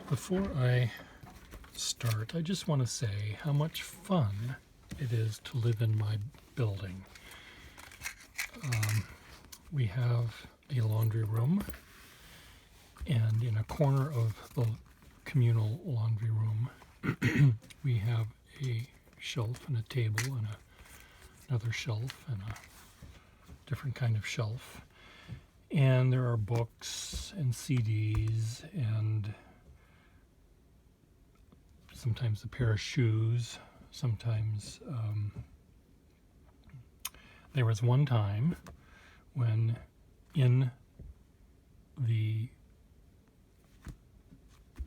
Before I start, I just want to say how much fun it is to live in my building. We have a laundry room, and in a corner of the communal laundry room, we have a shelf and a table and another shelf and a different kind of shelf. And there are books and CDs and sometimes a pair of shoes. Sometimes there was one time when in the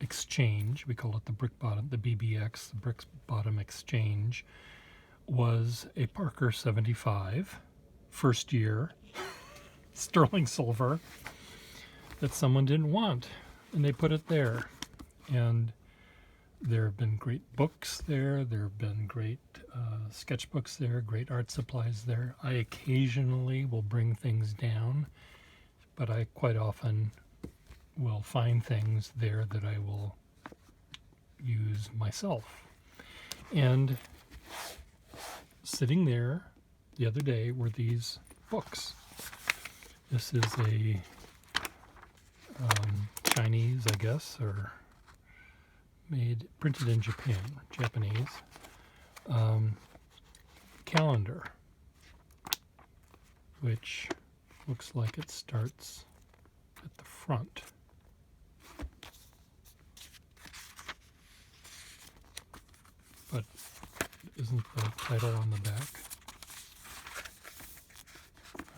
exchange, we call it the brick bottom, the BBX, the brick bottom exchange, was a Parker 75, first year, sterling silver, that someone didn't want, and they put it there. And there have been great books there. There have been great sketchbooks there, great art supplies there. I occasionally will bring things down, but I quite often will find things there that I will use myself. And sitting there the other day were these books. This is a Chinese, I guess, or printed in Japanese calendar, which looks like it starts at the front. But isn't the title on the back?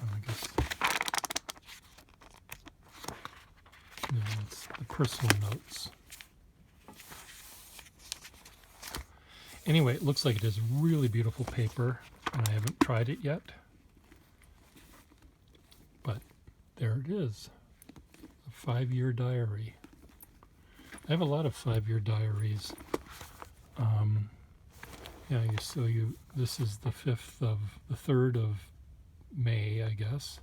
I guess no, it's the personal notes. Anyway, it looks like it is really beautiful paper, and I haven't tried it yet. But there it is, a 5-year diary. I have a lot of 5-year diaries. This is the 3rd of May, I guess.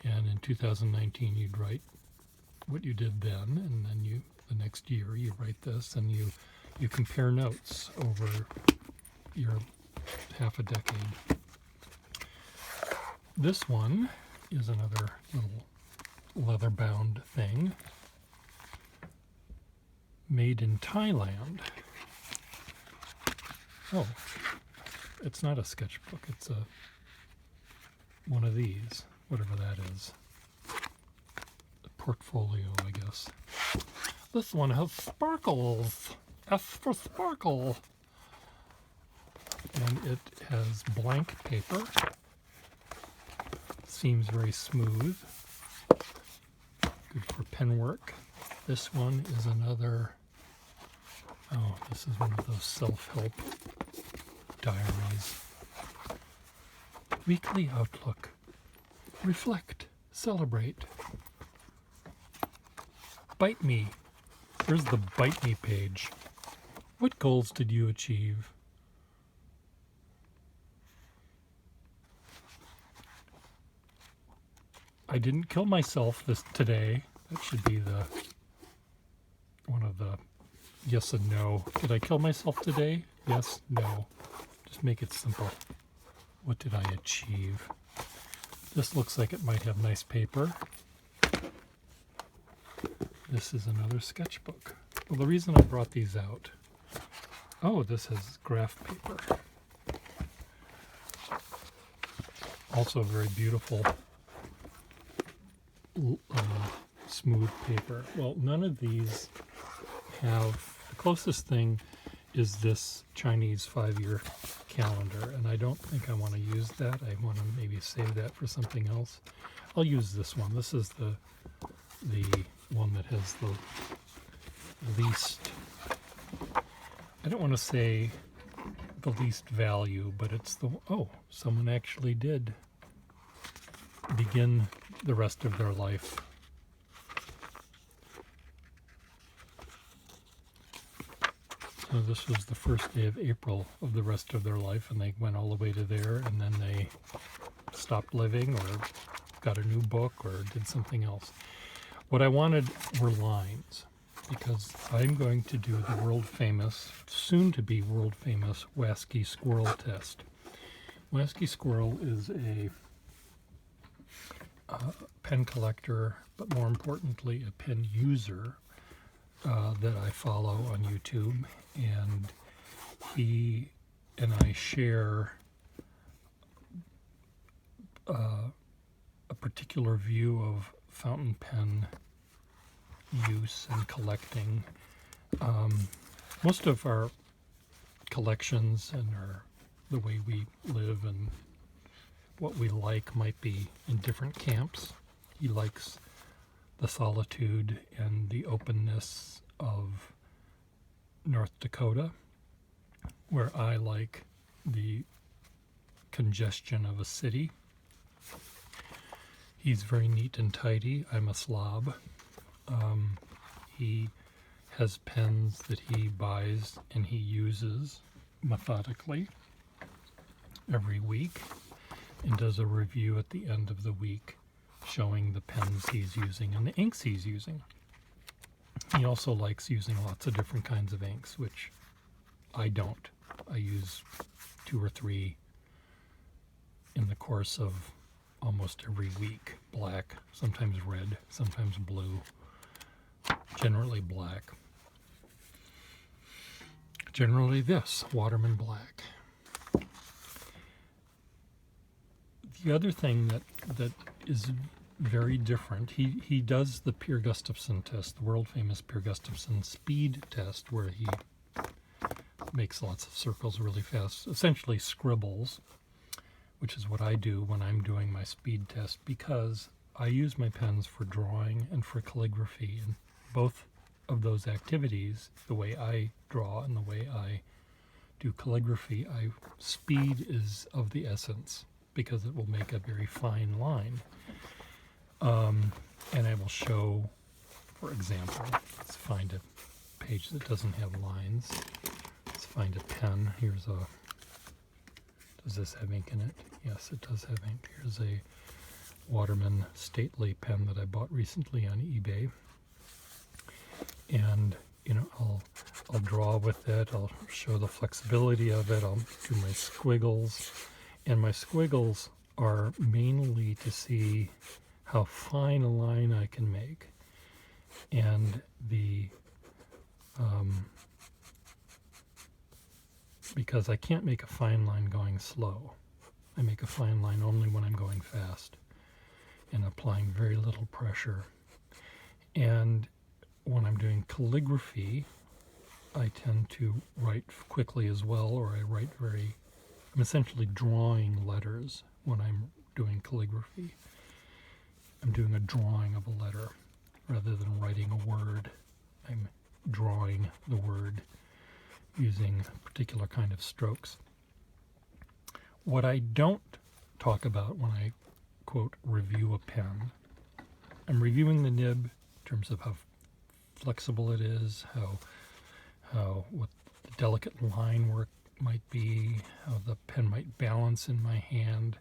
And in 2019, you'd write what you did then, and then the next year you write this, and you compare notes over your half a decade. This one is another little leather-bound thing made in Thailand. Oh, it's not a sketchbook, it's one of these, whatever that is. A portfolio, I guess. This one has sparkles. S for sparkle. And it has blank paper. Seems very smooth. Good for pen work. This one is another, this is one of those self-help diaries. Weekly outlook. Reflect. Celebrate. Bite me. Here's the Bite Me page. What goals did you achieve? I didn't kill myself today. That should be one of the yes and no. Did I kill myself today? Yes, no. Just make it simple. What did I achieve? This looks like it might have nice paper. This is another sketchbook. Well, the reason I brought these out, this has graph paper. Also very beautiful, smooth paper. Well, none of these have, the closest thing is this Chinese 5-year calendar, and I don't think I want to use that. I want to maybe save that for something else. I'll use this one. This is the one that has the least, I don't want to say the least value, but it's someone actually did begin the rest of their life. So this was the first day of April of the rest of their life, and they went all the way to there, and then they stopped living or got a new book or did something else. What I wanted were lines. because I'm going to do the world famous, soon to be world famous, Wacky Squirrel test. Wacky Squirrel is a pen collector, but more importantly, a pen user that I follow on YouTube, and he and I share a particular view of fountain pen use and collecting. Most of our collections and the way we live and what we like might be in different camps. He likes the solitude and the openness of North Dakota, where I like the congestion of a city. He's very neat and tidy. I'm a slob. He has pens that he buys and he uses methodically every week and does a review at the end of the week showing the pens he's using and the inks he's using. He also likes using lots of different kinds of inks, which I don't. I use 2 or 3 in the course of almost every week. Black, sometimes red, sometimes blue, generally black. Generally this, Waterman Black. The other thing that is very different, he does the Pierre Gustafson test, the world famous Pierre Gustafson speed test, where he makes lots of circles really fast, essentially scribbles, which is what I do when I'm doing my speed test, because I use my pens for drawing and for calligraphy, and both of those activities, the way I draw and the way I do calligraphy, speed is of the essence, because it will make a very fine line. And I will show, for example, let's find a page that doesn't have lines. Let's find a pen. Does this have ink in it? Yes, it does have ink. Here's a Waterman Stately pen that I bought recently on eBay. And, I'll draw with it. I'll show the flexibility of it. I'll do my squiggles. And my squiggles are mainly to see how fine a line I can make. And because I can't make a fine line going slow. I make a fine line only when I'm going fast and applying very little pressure. And when I'm doing calligraphy, I tend to write quickly as well, or I'm essentially drawing letters when I'm doing calligraphy. I'm doing a drawing of a letter rather than writing a word. I'm drawing the word using a particular kind of strokes. What I don't talk about when I, quote, review a pen, I'm reviewing the nib in terms of how flexible it is, what the delicate line work might be, how the pen might balance in my hand,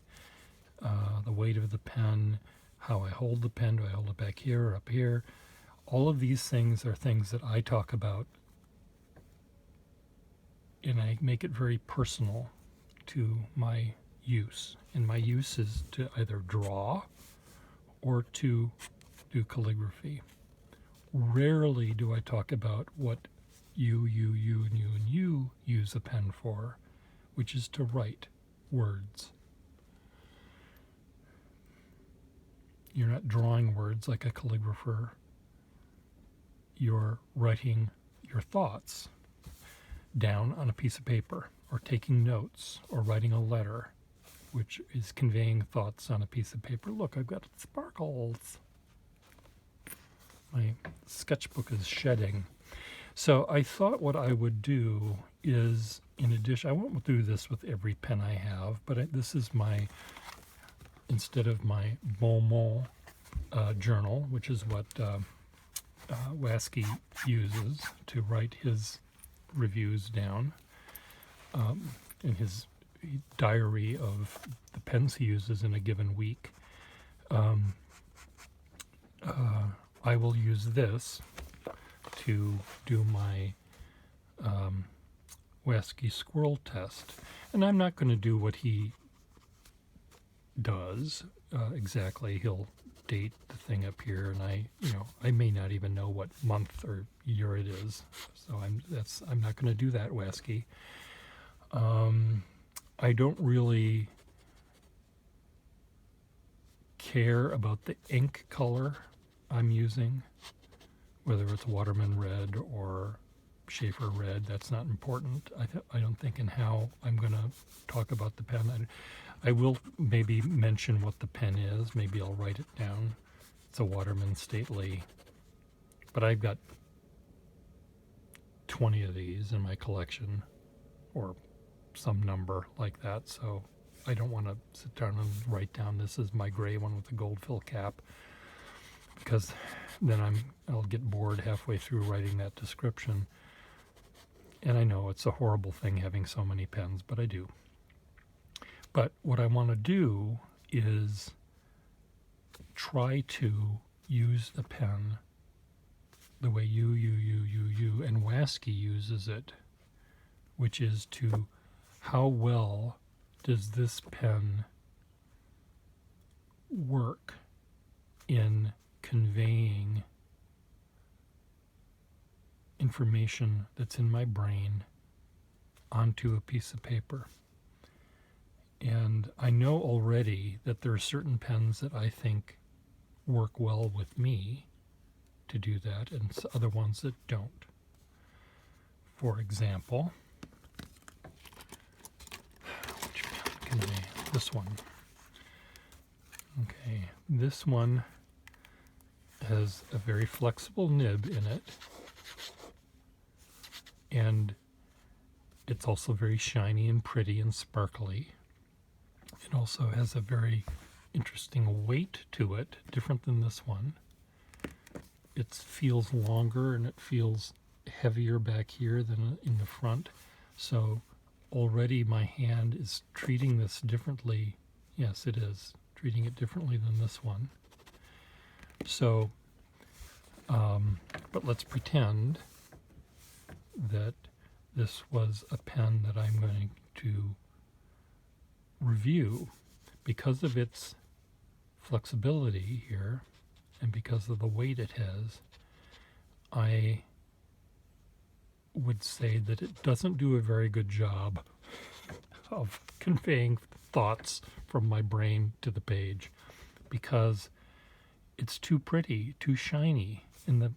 the weight of the pen, how I hold the pen. Do I hold it back here or up here? All of these things are things that I talk about, and I make it very personal to my use. And my use is to either draw or to do calligraphy. Rarely do I talk about what you, and you use a pen for, which is to write words. You're not drawing words like a calligrapher. You're writing your thoughts down on a piece of paper, or taking notes, or writing a letter, which is conveying thoughts on a piece of paper. Look, I've got sparkles. My sketchbook is shedding. So I thought what I would do is, in addition, I won't do this with every pen I have, but this is instead of my bon mot journal, which is what Wacky uses to write his reviews down, in his diary of the pens he uses in a given week. I will use this to do my Wacky Squirrel test. And I'm not going to do what he does exactly. He'll date the thing up here, and I may not even know what month or year it is. So I'm not going to do that, Wacky. I don't really care about the ink color I'm using, whether it's Waterman red or Schaefer red. That's not important. I don't think in how I'm going to talk about the pen. I will maybe mention what the pen is. Maybe I'll write it down. It's a Waterman Stately, but I've got 20 of these in my collection, or some number like that, so I don't want to sit down and write down this is my gray one with the gold fill cap, because then I'll get bored halfway through writing that description. And I know it's a horrible thing having so many pens, but I do. But what I want to do is try to use the pen the way you and Wacky uses it, which is to how well does this pen work in conveying information that's in my brain onto a piece of paper. And I know already that there are certain pens that I think work well with me to do that, and other ones that don't. For example, which pen can this one. Okay, this one has a very flexible nib in it, and it's also very shiny and pretty and sparkly. It also has a very interesting weight to it, different than this one. It feels longer and it feels heavier back here than in the front. So already my hand is treating this differently. Yes, it is treating it differently than this one. So, but let's pretend that this was a pen that I'm going to review. Because of its flexibility here and because of the weight it has, I would say that it doesn't do a very good job of conveying thoughts from my brain to the page, because it's too pretty, too shiny, and the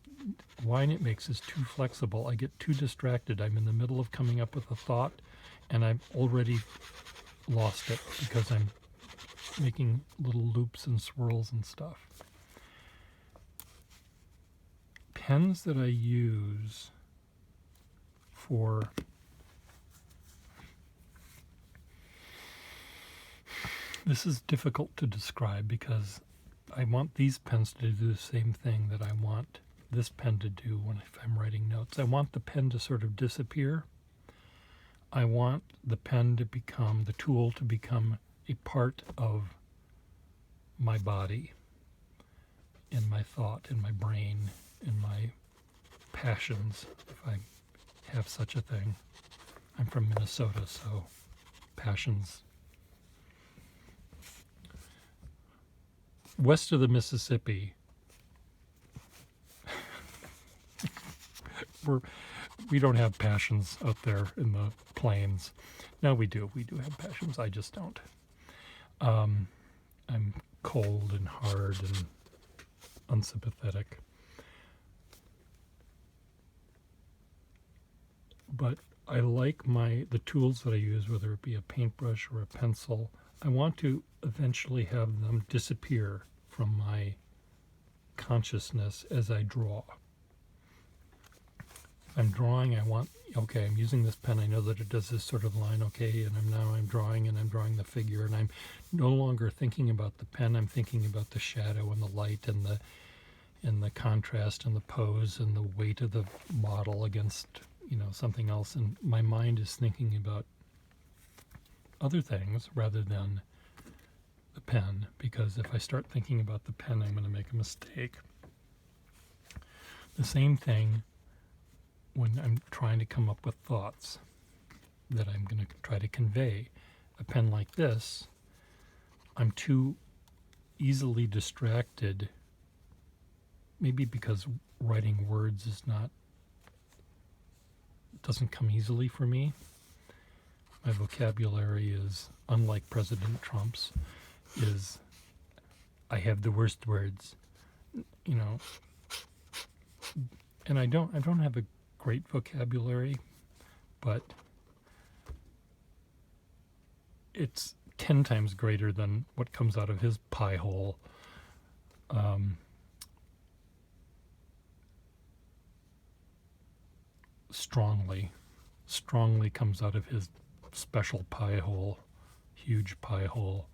line it makes is too flexible. I get too distracted. I'm in the middle of coming up with a thought, and I've already lost it because I'm making little loops and swirls and stuff. Pens that I use for this is difficult to describe, because I want these pens to do the same thing that I want this pen to do if I'm writing notes. I want the pen to sort of disappear. I want the pen to become, the tool to become a part of my body, in my thought, in my brain, in my passions, if I have such a thing. I'm from Minnesota, so passions. West of the Mississippi, we don't have passions out there in the plains. No, we do. We do have passions. I just don't. I'm cold and hard and unsympathetic. But I like the tools that I use, whether it be a paintbrush or a pencil. I want to eventually have them disappear from my consciousness as I draw. If I'm drawing, I want, okay, I'm using this pen, I know that it does this sort of line, okay, and I'm drawing, and I'm drawing the figure, and I'm no longer thinking about the pen, I'm thinking about the shadow and the light and the contrast and the pose and the weight of the model against, something else, and my mind is thinking about other things rather than the pen, because if I start thinking about the pen, I'm going to make a mistake. The same thing when I'm trying to come up with thoughts that I'm going to try to convey. A pen like this, I'm too easily distracted, maybe because writing words doesn't come easily for me. My vocabulary is, unlike President Trump's, is I have the worst words, and I don't have a great vocabulary, but it's 10 times greater than what comes out of his pie hole. Strongly comes out of his special pie hole, huge pie hole.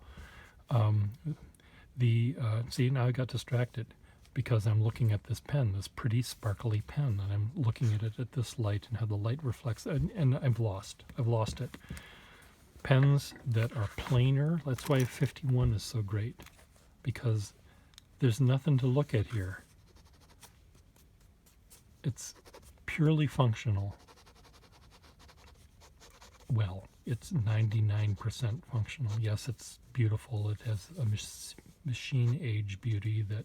See, now I got distracted because I'm looking at this pen, this pretty sparkly pen, and I'm looking at it at this light and how the light reflects, and I've lost it. Pens that are plainer, that's why 51 is so great, because there's nothing to look at here. It's purely functional. Well, it's 99% functional. Yes, it's beautiful. It has a machine age beauty that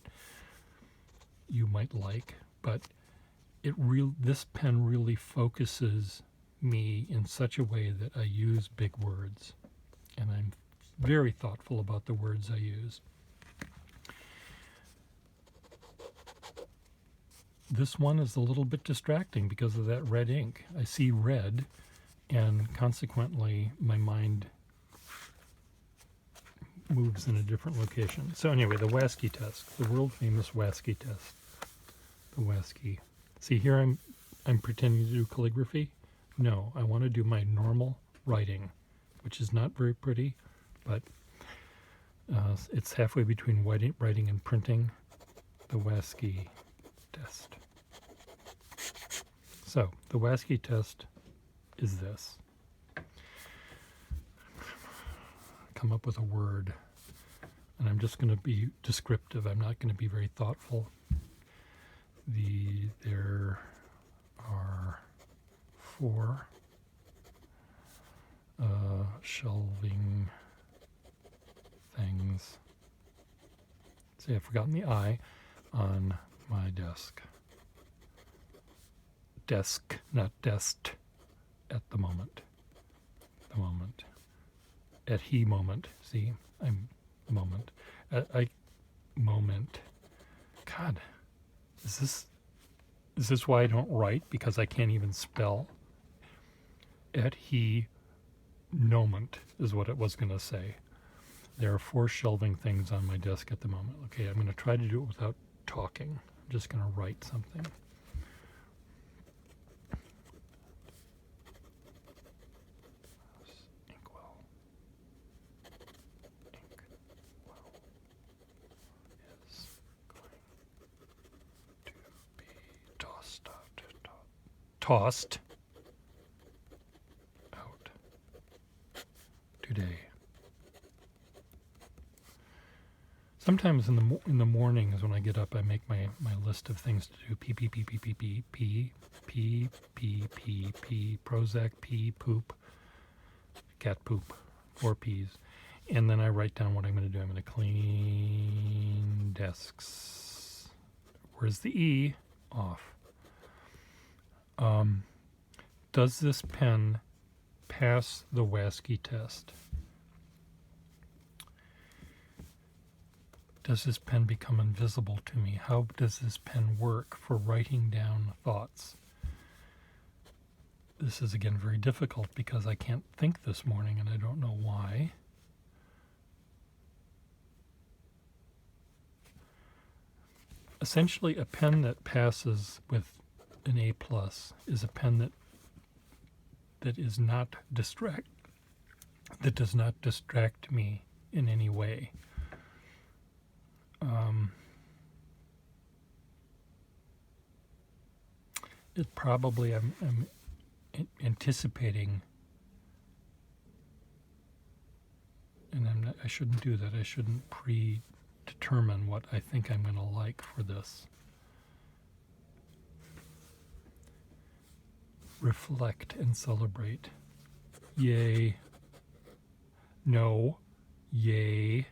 you might like, but this pen really focuses me in such a way that I use big words, and I'm very thoughtful about the words I use. This one is a little bit distracting because of that red ink. I see red, and consequently my mind moves in a different location. So anyway, the Wacky test, the world famous Wacky test. The Wacky. See, here I'm pretending to do calligraphy. No, I want to do my normal writing, which is not very pretty, but it's halfway between writing and printing. The Wacky test. So the Wacky test is this. Come up with a word, and I'm just going to be descriptive. I'm not going to be very thoughtful. There are 4 shelving things. See, I've forgotten the I on my desk. Desk, not dest, at the moment. The moment. At he moment. See, I'm moment. I moment. God, is this why I don't write? Because I can't even spell? At he moment is what it was going to say. There are 4 shelving things on my desk at the moment. Okay, I'm going to try to do it without talking. I'm just going to write something. Inkwell is going to be tossed out today. Sometimes in the mornings when I get up, I make my list of things to do. Pee, Prozac, pee, poop, cat poop, 4 P's. And then I write down what I'm going to do. I'm going to clean desks. Where's the E? Off. Does this pen pass the Wacky test? Does this pen become invisible to me? How does this pen work for writing down thoughts? This is again very difficult because I can't think this morning and I don't know why. Essentially, a pen that passes with an A+ is a pen that is not that does not distract me in any way. It probably I'm anticipating, and I shouldn't do that. I shouldn't predetermine what I think I'm going to like for this. reflect and celebrate. Yay. No. Yay.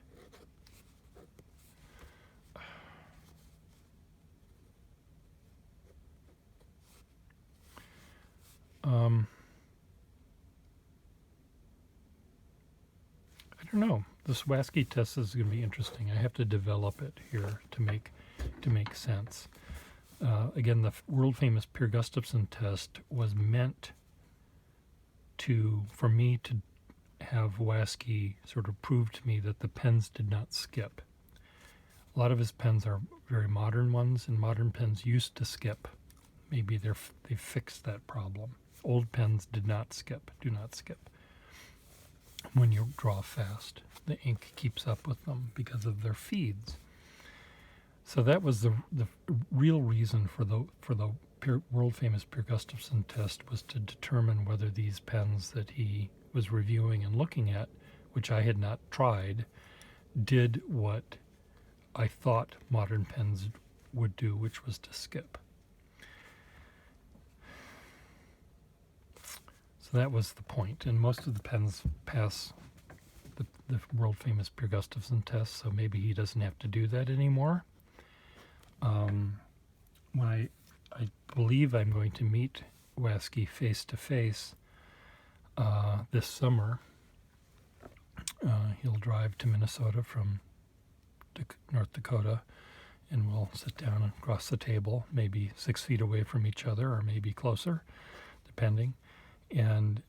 I don't know. This Wacky test is going to be interesting. I have to develop it here to make sense. Again, the world famous Pierre Gustafson test was meant for me to have Wacky sort of prove to me that the pens did not skip. A lot of his pens are very modern ones, and modern pens used to skip. Maybe they fixed that problem. Old pens do not skip. When you draw fast, the ink keeps up with them because of their feeds. So that was the real reason for the world famous Pierre Gustafson test, was to determine whether these pens that he was reviewing and looking at, which I had not tried, did what I thought modern pens would do, which was to skip. So that was the point, and most of the pens pass the world famous Pierre Gustafson test, so maybe he doesn't have to do that anymore. When I believe I'm going to meet Wacky face to face this summer. He'll drive to Minnesota from North Dakota, and we'll sit down across the table, maybe 6 feet away from each other, or maybe closer, depending. And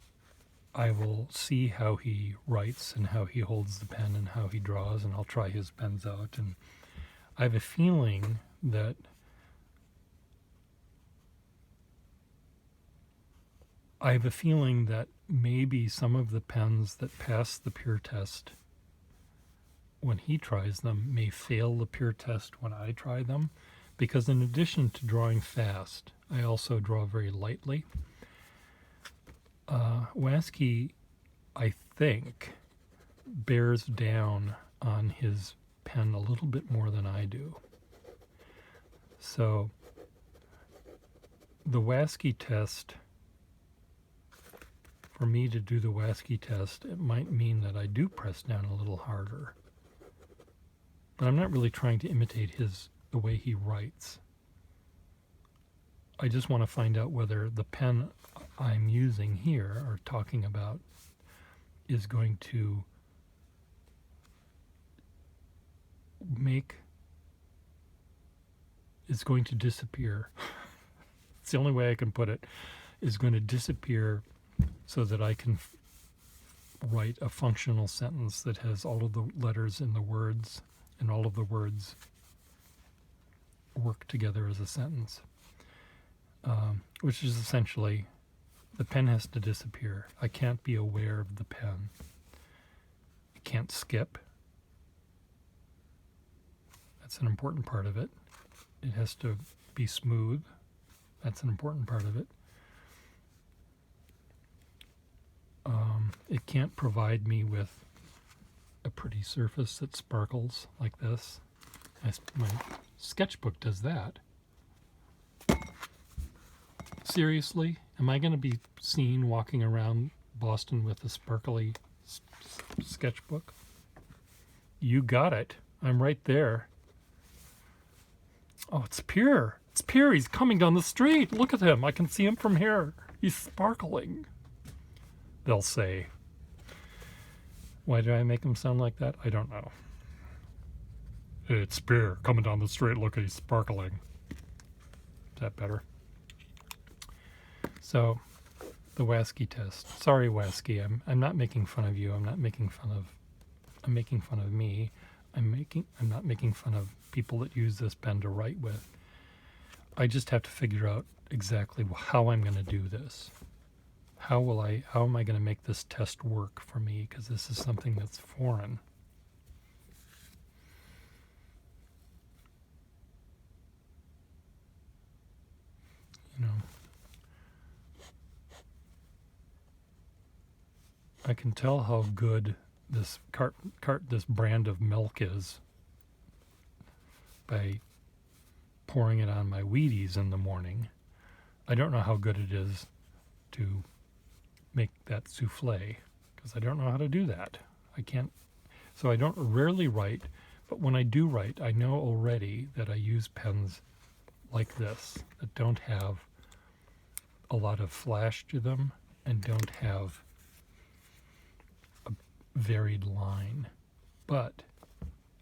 I will see how he writes and how he holds the pen and how he draws, and I'll try his pens out. And I have a feeling that maybe some of the pens that pass the Pierre test when he tries them may fail the Pierre test when I try them, because in addition to drawing fast, I also draw very lightly. Wacky, I think, bears down on his pen a little bit more than I do. So the Wacky test, for me to do the Wacky test, it might mean that I do press down a little harder. But I'm not really trying to imitate the way he writes. I just want to find out whether the pen I'm using here, or talking about, is going to disappear. It's the only way I can put it, is going to disappear so that I can write a functional sentence that has all of the letters in the words, and all of the words work together as a sentence, which is essentially, the pen has to disappear. I can't be aware of the pen. It can't skip. That's an important part of it. It has to be smooth. That's an important part of it. It can't provide me with a pretty surface that sparkles like this. My sketchbook does that. Seriously? Am I going to be seen walking around Boston with a sparkly sketchbook? You got it. I'm right there. Oh, it's Pierre. It's Pierre. He's coming down the street. Look at him. I can see him from here. He's sparkling. They'll say. Why did I make him sound like that? I don't know. It's Pierre coming down the street. Look, he's sparkling. Is that better? So, the Wacky test. Sorry, Wacky. I'm not making fun of you. I'm making fun of me. I'm not making fun of people that use this pen to write with. I just have to figure out exactly how I'm going to do this. How am I going to make this test work for me? Because this is something that's foreign. You know, I can tell how good this this brand of milk is by pouring it on my Wheaties in the morning. I don't know how good it is to make that souffle, because I don't know how to do that. I can't, so I don't rarely write, but when I do write, I know already that I use pens like this, that don't have a lot of flash to them and don't have a varied line. But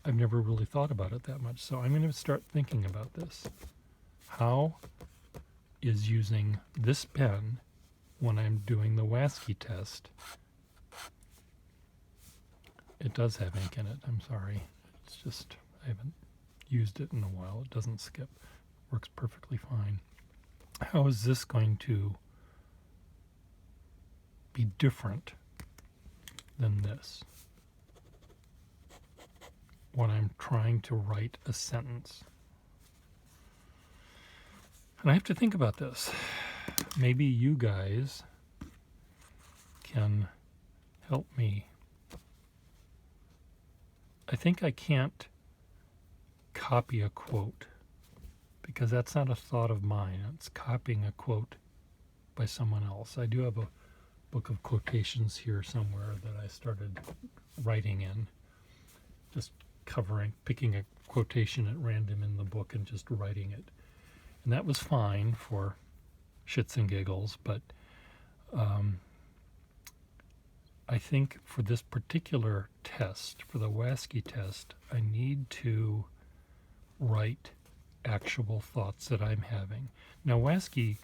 I've never really thought about it that much, so I'm going to start thinking about this. How is using this pen when I'm doing the Wacky test? It does have ink in it, I'm sorry. It's just, I haven't used it in a while. It doesn't skip. Works perfectly fine. How is this going to be different than this when I'm trying to write a sentence? And I have to think about this. Maybe you guys can help me. I think I can't copy a quote, because that's not a thought of mine. It's copying a quote by someone else. I do have a book of quotations here somewhere that I started writing in, just picking a quotation at random in the book and just writing it. And that was fine for shits and giggles, but I think for this particular test, for the Wacky test, I need to write actual thoughts that I'm having. Now, Wacky,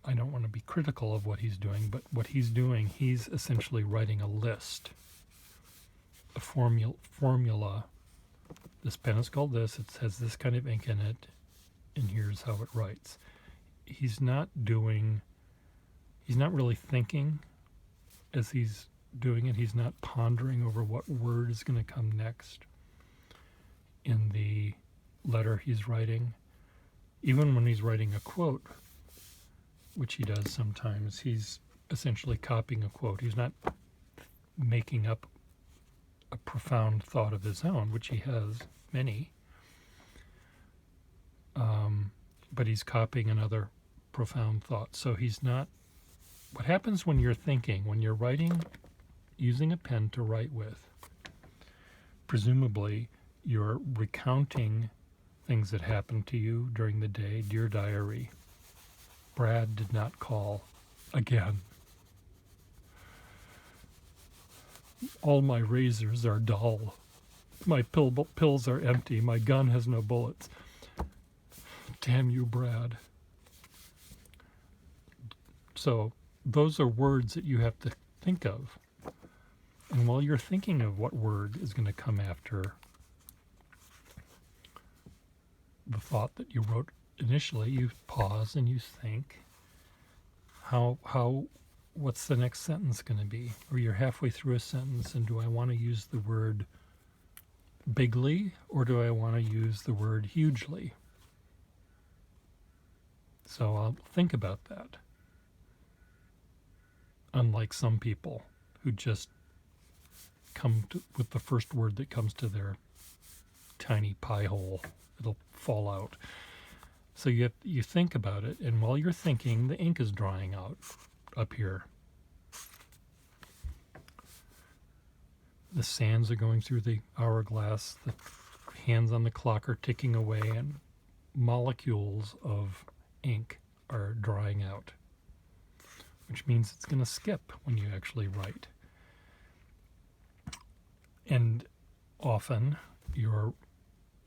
I don't want to be critical of what he's doing, but what he's doing, he's essentially writing a list, a formula. This pen is called this, it has this kind of ink in it, and here's how it writes. He's not really thinking as he's doing it. He's not pondering over what word is going to come next in the letter he's writing. Even when he's writing a quote, which he does sometimes, he's essentially copying a quote. He's not making up a profound thought of his own, which he has many, but he's copying another profound thought. So he's not. What happens when you're thinking, when you're writing, using a pen to write with, presumably you're recounting things that happened to you during the day. Dear diary, Brad did not call again. All my razors are dull. My pills are empty. My gun has no bullets. Damn you, Brad. So those are words that you have to think of. And while you're thinking of what word is going to come after the thought that you wrote initially, you pause and you think, what's the next sentence going to be? Or you're halfway through a sentence, and do I want to use the word bigly, or do I want to use the word hugely? So I'll think about that. Unlike some people who just come with the first word that comes to their tiny pie hole, it'll fall out. So you think about it, and while you're thinking, the ink is drying out up here. The sands are going through the hourglass, the hands on the clock are ticking away, and molecules of ink are drying out, which means it's going to skip when you actually write. And often you'll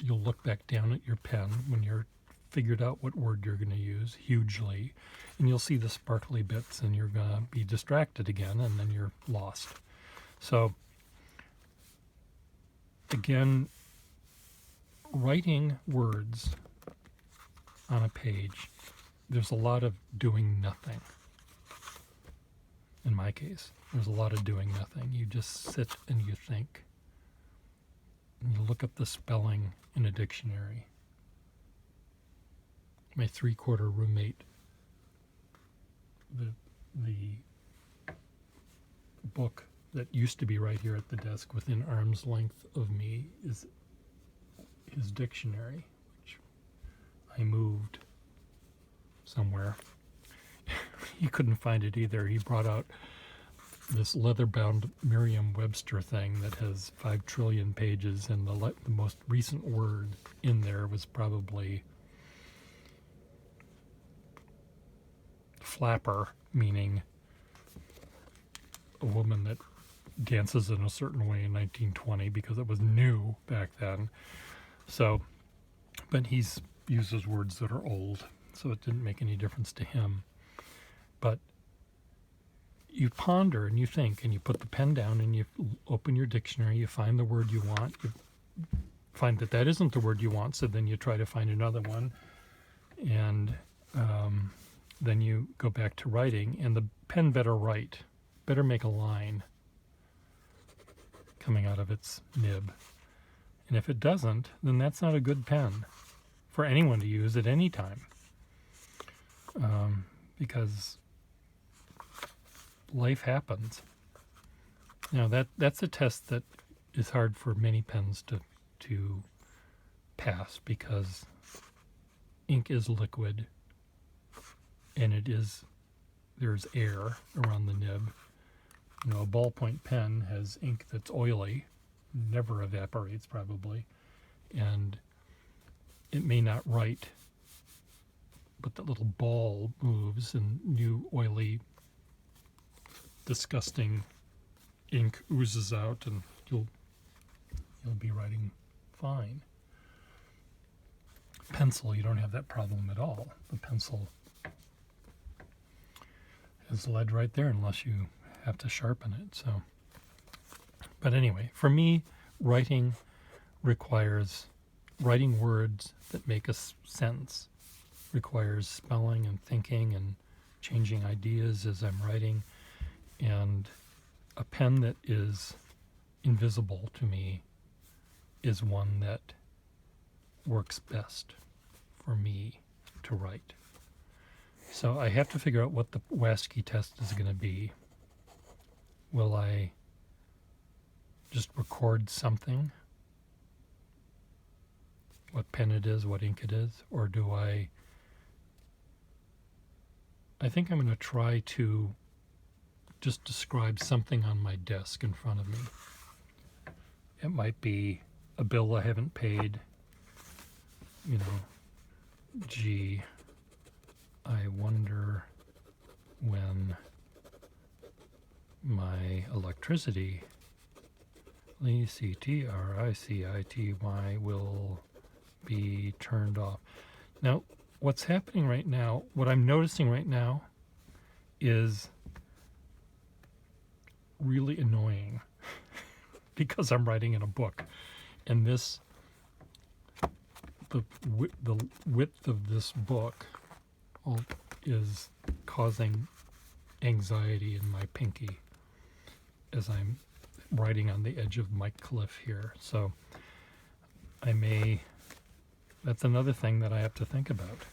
look back down at your pen when you're figured out what word you're going to use, hugely, and you'll see the sparkly bits, and you're going to be distracted again, and then you're lost. So again, writing words on a page, there's a lot of doing nothing. In my case, there's a lot of doing nothing. You just sit and you think. And you look up the spelling in a dictionary. My 3/4 roommate, the book that used to be right here at the desk within arm's length of me is his dictionary, which I moved somewhere. He couldn't find it either. He brought out this leather-bound Merriam-Webster thing that has 5 trillion pages, and the most recent word in there was probably flapper, meaning a woman that dances in a certain way in 1920, because it was new back then. So, but he uses words that are old, so it didn't make any difference to him. But you ponder and you think, and you put the pen down and you open your dictionary, you find the word you want, you find that that isn't the word you want, so then you try to find another one, and then you go back to writing, and the pen better write, better make a line coming out of its nib. And if it doesn't, then that's not a good pen for anyone to use at any time, because life happens. Now that's a test that is hard for many pens to pass, because ink is liquid, and there's air around the nib. You know, a ballpoint pen has ink that's oily, never evaporates probably, and it may not write, but the little ball moves and new oily, disgusting ink oozes out, and you'll be writing fine. Pencil, you don't have that problem at all. The pencil is lead right there unless you have to sharpen it. So, but anyway, for me, writing requires writing words that make a sentence, requires spelling and thinking and changing ideas as I'm writing. And a pen that is invisible to me is one that works best for me to write. So I have to figure out what the Wacky test is going to be. Will I just record something, what pen it is, what ink it is, or do I think I'm going to try to just describe something on my desk in front of me. It might be a bill I haven't paid, you know, gee, I wonder when my electricity, ECTRICITY, will be turned off. Now, what's happening right now, what I'm noticing right now is really annoying because I'm writing in a book, and the width of this book is causing anxiety in my pinky as I'm writing on the edge of my cliff here. So that's another thing that I have to think about.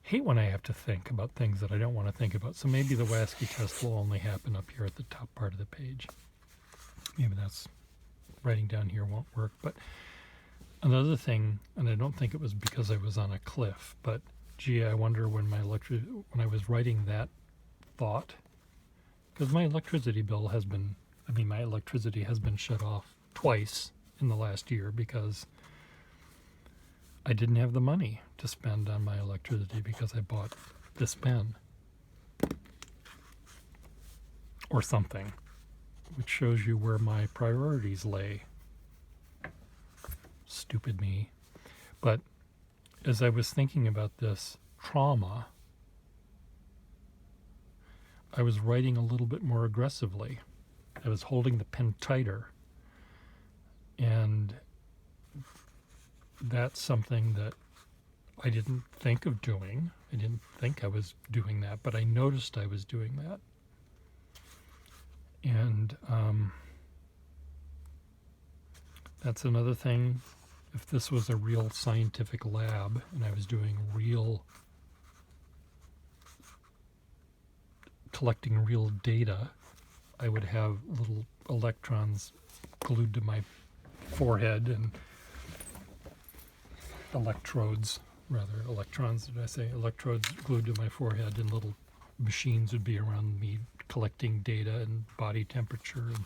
Hate when I have to think about things that I don't want to think about. So maybe the Wacky test will only happen up here at the top part of the page. Maybe that's writing down here won't work. But another thing, and I don't think it was because I was on a cliff, but gee, I wonder when I was writing that thought, because my electricity has been shut off twice in the last year because I didn't have the money to spend on my electricity because I bought this pen or something, which shows you where my priorities lay. Stupid me. But as I was thinking about this trauma, I was writing a little bit more aggressively. I was holding the pen tighter, and that's something that I didn't think of doing. I didn't think I was doing that, but I noticed I was doing that. And that's another thing. If this was a real scientific lab and I was doing collecting real data, I would have little electrons glued to my forehead and electrodes, rather electrons, did I say? Electrodes glued to my forehead, and little machines would be around me collecting data and body temperature and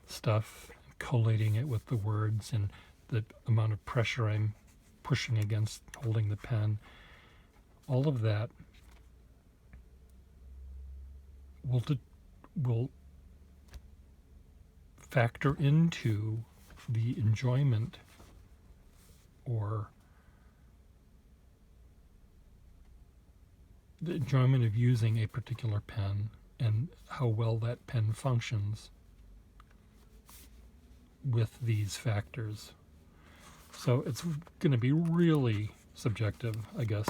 stuff, collating it with the words and the amount of pressure I'm pushing against holding the pen. All of that will factor into the enjoyment or the enjoyment of using a particular pen and how well that pen functions with these factors. So it's going to be really subjective, I guess.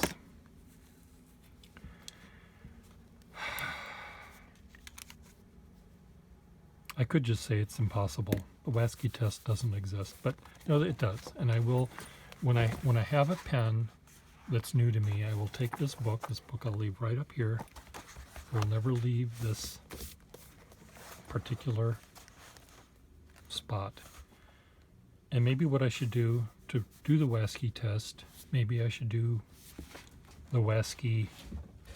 I could just say it's impossible. The Wacky test doesn't exist, but no, it does. And I will, when I have a pen that's new to me, I will take this book. This book I'll leave right up here. We'll never leave this particular spot. And maybe what I should do to do the Wacky test, maybe I should do the Wacky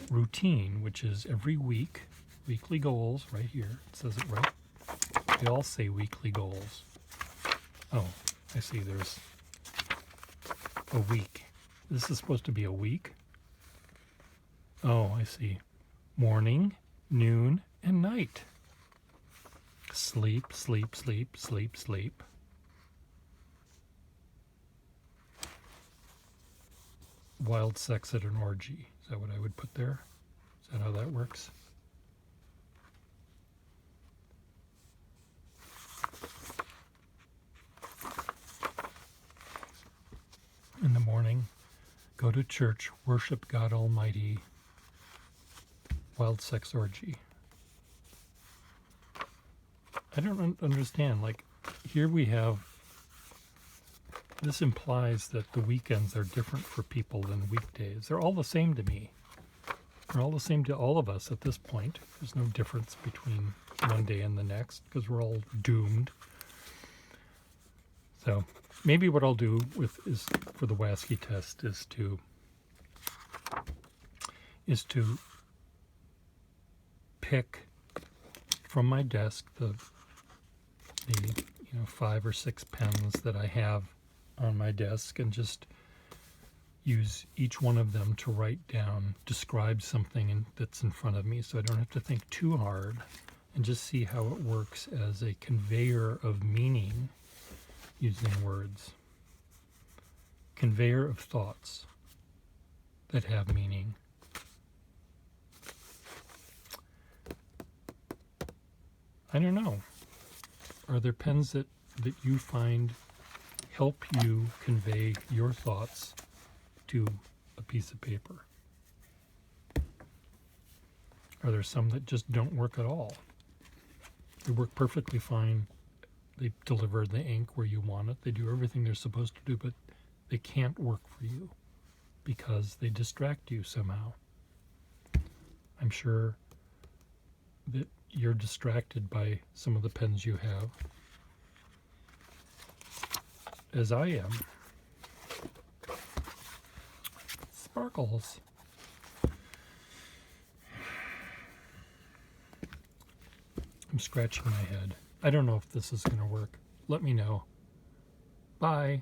routine, which is every week, weekly goals, right here. It says it right. They all say weekly goals. Oh, I see there's a week. This is supposed to be a week? Oh, I see. Morning, noon, and night. Sleep, sleep, sleep, sleep, sleep. Wild sex at an orgy. Is that what I would put there? Is that how that works? In the morning, go to church, worship God Almighty, wild sex orgy. I don't understand. Like, here we have, this implies that the weekends are different for people than weekdays. They're all the same to me. They're all the same to all of us at this point. There's no difference between one day and the next because we're all doomed. So maybe what I'll do is for the Wacky test is to pick from my desk the 5 or 6 pens that I have on my desk and just use each one of them to write down, describe something that's in front of me, so I don't have to think too hard, and just see how it works as a conveyor of meaning using words. Conveyor of thoughts that have meaning. I don't know. Are there pens that you find help you convey your thoughts to a piece of paper? Are there some that just don't work at all? They work perfectly fine. They deliver the ink where you want it. They do everything they're supposed to do, but they can't work for you because they distract you somehow. I'm sure that you're distracted by some of the pens you have, as I am. Sparkles. I'm scratching my head. I don't know if this is going to work. Let me know. Bye.